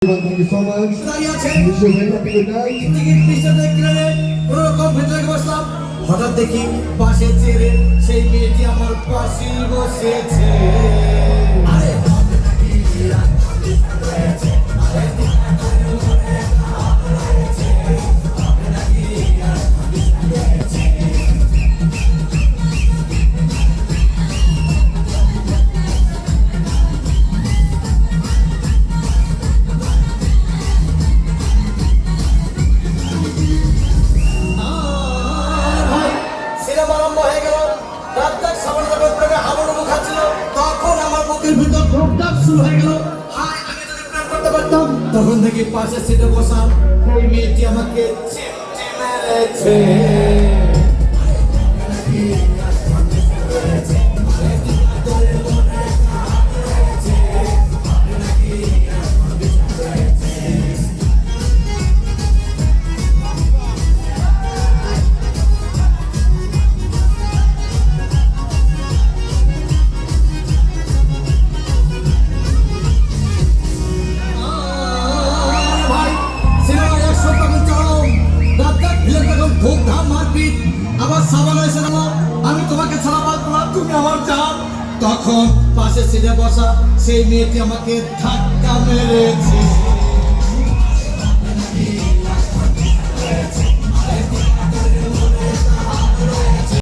Thank you so much. Wish you a very happy good night. হঠাৎ দেখি পাশে চেয়ারে সেই মেয়েটি আমার পাশে বসেছে। তখন থেকে পাশে সিটে বসা সেই মেয়েটি আমাকে চিমটি মেরেছে। আমি তোমাকে ছাড়া বাঁচব না, তুমি আমার জান। তখন পাশে সিটে বসা সেই মেয়েটি আমাকে ধাক্কা মেরেছে।